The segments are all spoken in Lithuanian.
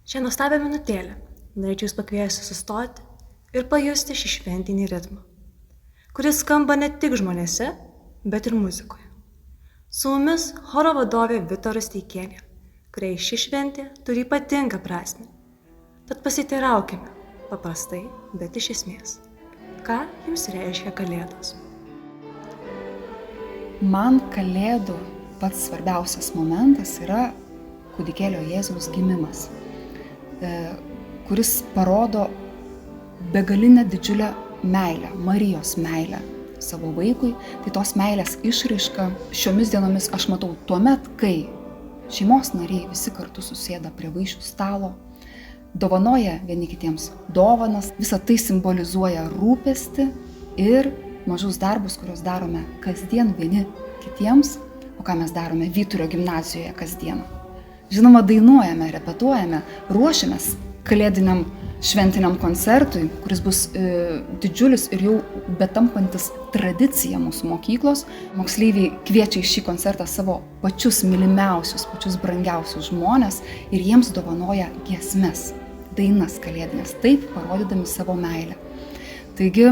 Šią nuostabią minutėlę norėčiau jūs pakviesti sustoti ir pajusti šį šventinį ritmą, kuris skamba ne tik žmonėse, bet ir muzikoje. Su mumis choro vadovė Vita Rusteikienė, kuriai ši šventė turi ypatingą prasmę. Tad pasiteiraukime paprastai, bet iš esmės, ką jums reiškia Kalėdos. Man Kalėdų pats svarbiausias momentas yra kūdikėlio Jėzaus gimimas, kuris parodo begalinę didžiulę meilę, Marijos meilę savo vaikui. Tai tos meilės išraiška šiomis dienomis aš matau tuomet, kai šeimos nariai visi kartu susėda prie vaišių stalo, dovanoja vieni kitiems dovanas, visa tai simbolizuoja rūpestį ir mažus darbus, kuriuos darome kasdien vieni kitiems, o ką mes darome Vyturio gimnazijoje kasdieną. Žinoma, dainuojame, repetuojame, ruošiamės kalėdiniam šventiniam koncertui, kuris bus didžiulis ir jau betampantis tradicija mūsų mokyklos. Moksleiviai kviečia į šį koncertą savo pačius mylimiausius, pačius brangiausius žmones ir jiems dovanoja giesmes, dainas kalėdinės, taip parodydami savo meilę. Taigi,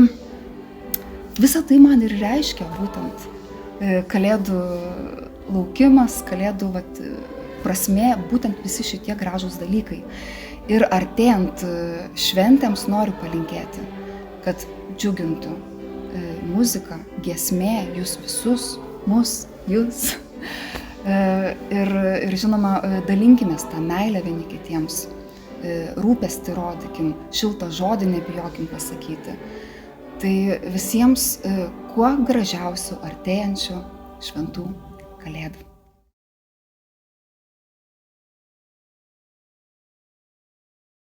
visa tai man ir reiškia būtent Kalėdų laukimas, Kalėdų prasmė, būtent visi šitie gražūs dalykai. Ir artėjant šventėms noriu palinkėti, kad džiugintų muzika, giesmė, jūs visus, mus, jūs. Ir žinoma, dalinkimės tą meilę vieni kitiems, rūpestį rodykim, šiltą žodį nebijokim pasakyti. Tai visiems kuo gražiausių artėjančių šventų Kalėdų.